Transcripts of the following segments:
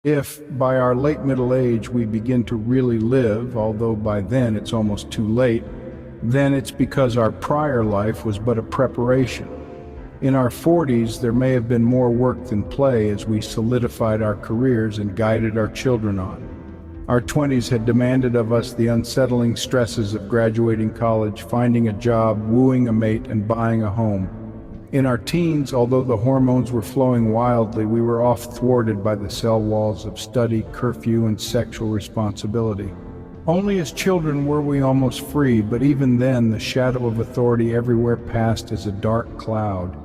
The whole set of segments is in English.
If, by our late middle age, we begin to really live, although by then it's almost too late, then it's because our prior life was but a preparation. In our 40s, there may have been more work than play as we solidified our careers and guided our children on. Our 20s had demanded of us the unsettling stresses of graduating college, finding a job, wooing a mate, and buying a home. In our teens, although the hormones were flowing wildly, we were oft thwarted by the cell walls of study, curfew, and sexual responsibility. Only as children were we almost free, but even then the shadow of authority everywhere passed as a dark cloud.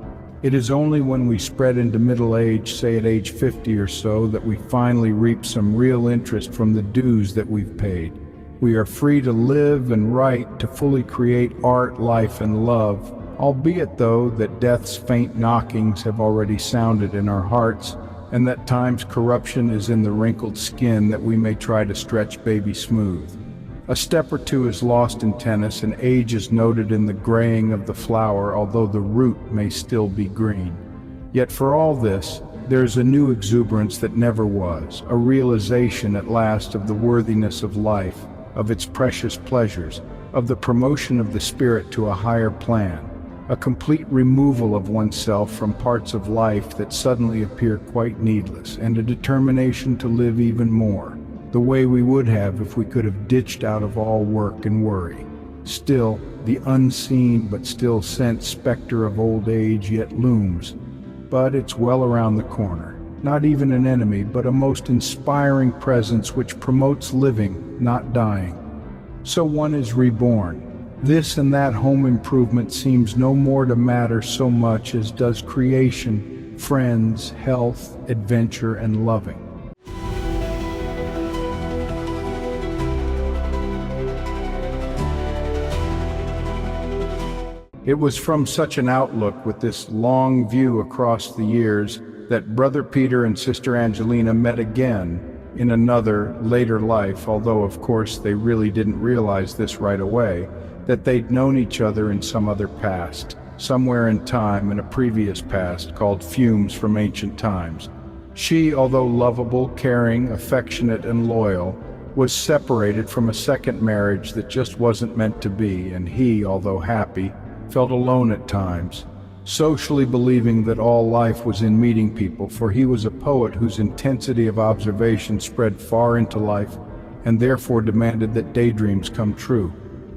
It is only when we spread into middle age, say at age 50 or so, that we finally reap some real interest from the dues that we've paid. We are free to live and write, to fully create art, life, and love, albeit though that death's faint knockings have already sounded in our hearts, and that time's corruption is in the wrinkled skin that we may try to stretch baby smooth. A step or two is lost in tennis, and age is noted in the graying of the flower, although the root may still be green. Yet for all this, there is a new exuberance that never was, a realization at last of the worthiness of life, of its precious pleasures, of the promotion of the spirit to a higher plan, a complete removal of oneself from parts of life that suddenly appear quite needless, and a determination to live even more, the way we would have if we could have ditched out of all work and worry. Still, the unseen but still sent specter of old age yet looms, but it's well around the corner. Not even an enemy, but a most inspiring presence which promotes living, not dying. So one is reborn. This and that home improvement seems no more to matter so much as does creation, friends, health, adventure, and loving. It was from such an outlook, with this long view across the years, that Brother Peter and Sister Angelina met again in another, later life, although of course they really didn't realize this right away, that they'd known each other in some other past, somewhere in time in a previous past called fumes from ancient times. She, although lovable, caring, affectionate, and loyal, was separated from a second marriage that just wasn't meant to be, and he, although happy, felt alone at times, socially believing that all life was in meeting people, for he was a poet whose intensity of observation spread far into life and therefore demanded that daydreams come true.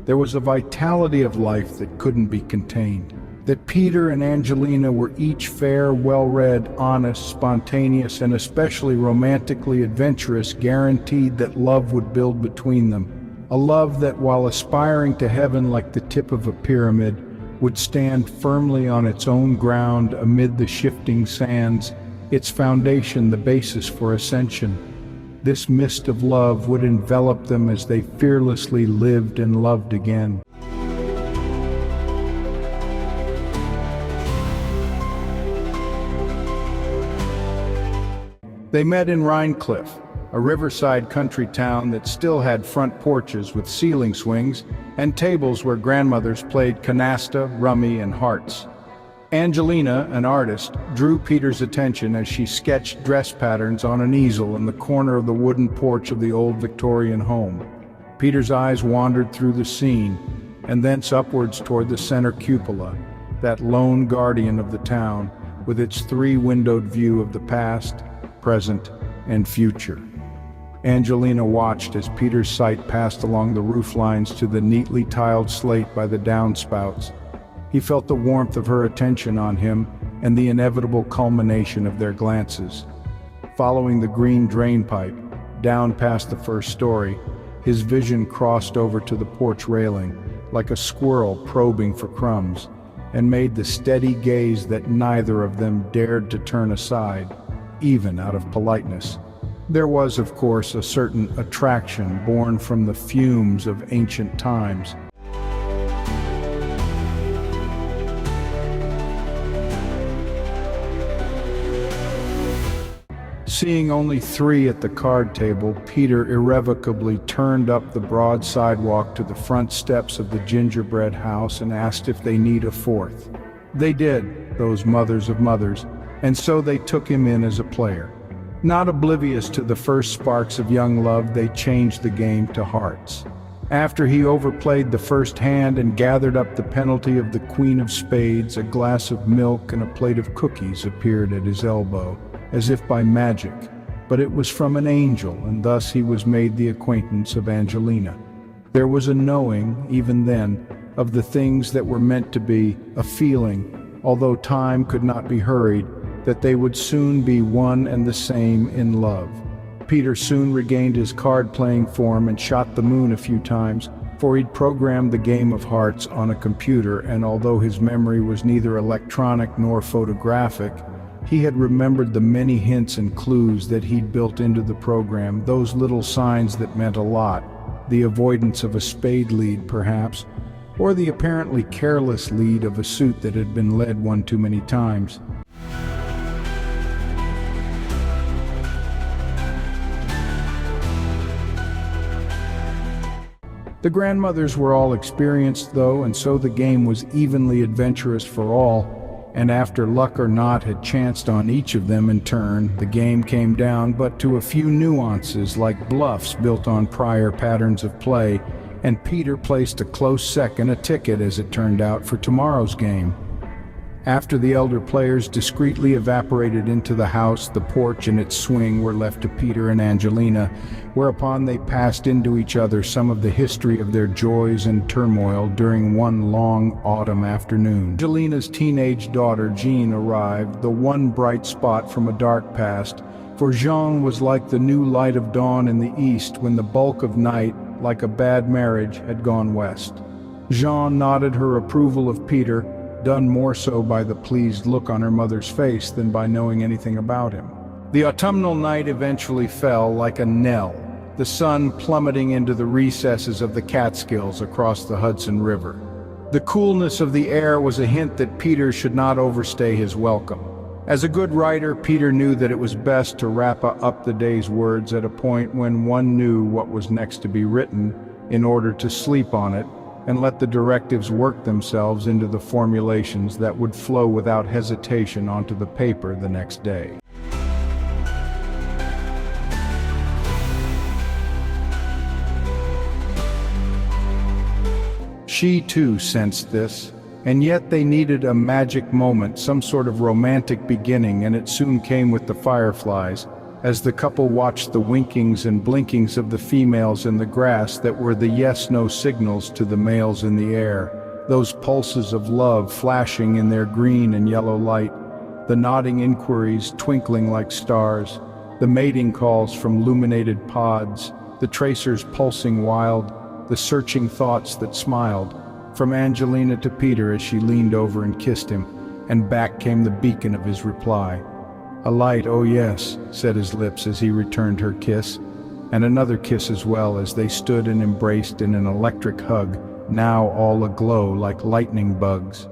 There was a vitality of life that couldn't be contained. That Peter and Angelina were each fair, well-read, honest, spontaneous, and especially romantically adventurous guaranteed that love would build between them. A love that, while aspiring to heaven like the tip of a pyramid, would stand firmly on its own ground amid the shifting sands, its foundation the basis for ascension. This mist of love would envelop them as they fearlessly lived and loved again. They met in Rhinecliff, a riverside country town that still had front porches with ceiling swings and tables where grandmothers played canasta, rummy, and hearts. Angelina, an artist, drew Peter's attention as she sketched dress patterns on an easel in the corner of the wooden porch of the old Victorian home. Peter's eyes wandered through the scene, and thence upwards toward the center cupola, that lone guardian of the town, with its three-windowed view of the past, present, and future. Angelina watched as Peter's sight passed along the roof lines to the neatly tiled slate by the downspouts. He felt the warmth of her attention on him and the inevitable culmination of their glances. Following the green drain pipe, down past the first story, his vision crossed over to the porch railing, like a squirrel probing for crumbs, and made the steady gaze that neither of them dared to turn aside, even out of politeness. There was, of course, a certain attraction born from the fumes of ancient times. Seeing only three at the card table, Peter irrevocably turned up the broad sidewalk to the front steps of the gingerbread house and asked if they need a fourth. They did, those mothers of mothers, and so they took him in as a player. Not oblivious to the first sparks of young love, they changed the game to hearts. After he overplayed the first hand and gathered up the penalty of the Queen of Spades, a glass of milk and a plate of cookies appeared at his elbow, as if by magic. But it was from an angel, and thus he was made the acquaintance of Angelina. There was a knowing, even then, of the things that were meant to be, a feeling, although time could not be hurried, that they would soon be one and the same in love. Peter soon regained his card-playing form and shot the moon a few times, for he'd programmed the game of hearts on a computer, and although his memory was neither electronic nor photographic, he had remembered the many hints and clues that he'd built into the program, those little signs that meant a lot, the avoidance of a spade lead perhaps, or the apparently careless lead of a suit that had been led one too many times. The grandmothers were all experienced though, and so the game was evenly adventurous for all, and after luck or not had chanced on each of them in turn, the game came down but to a few nuances like bluffs built on prior patterns of play, and Peter placed a close second, a ticket as it turned out, for tomorrow's game. After the elder players discreetly evaporated into the house, the porch and its swing were left to Peter and Angelina, whereupon they passed into each other some of the history of their joys and turmoil during one long autumn afternoon. Angelina's teenage daughter Jean arrived, the one bright spot from a dark past, for Jean was like the new light of dawn in the east when the bulk of night, like a bad marriage, had gone west. Jean nodded her approval of Peter, done more so by the pleased look on her mother's face than by knowing anything about him. The autumnal night eventually fell like a knell, the sun plummeting into the recesses of the Catskills across the Hudson River. The coolness of the air was a hint that Peter should not overstay his welcome. As a good writer, Peter knew that it was best to wrap up the day's words at a point when one knew what was next to be written, in order to sleep on it and let the directives work themselves into the formulations that would flow without hesitation onto the paper the next day. She too sensed this, and yet they needed a magic moment, some sort of romantic beginning, and it soon came with the fireflies, as the couple watched the winkings and blinkings of the females in the grass that were the yes-no signals to the males in the air, those pulses of love flashing in their green and yellow light, the nodding inquiries twinkling like stars, the mating calls from luminated pods, the tracers pulsing wild, the searching thoughts that smiled, from Angelina to Peter as she leaned over and kissed him, and back came the beacon of his reply. "A light, oh yes," said his lips as he returned her kiss, and another kiss as well as they stood and embraced in an electric hug, now all aglow like lightning bugs.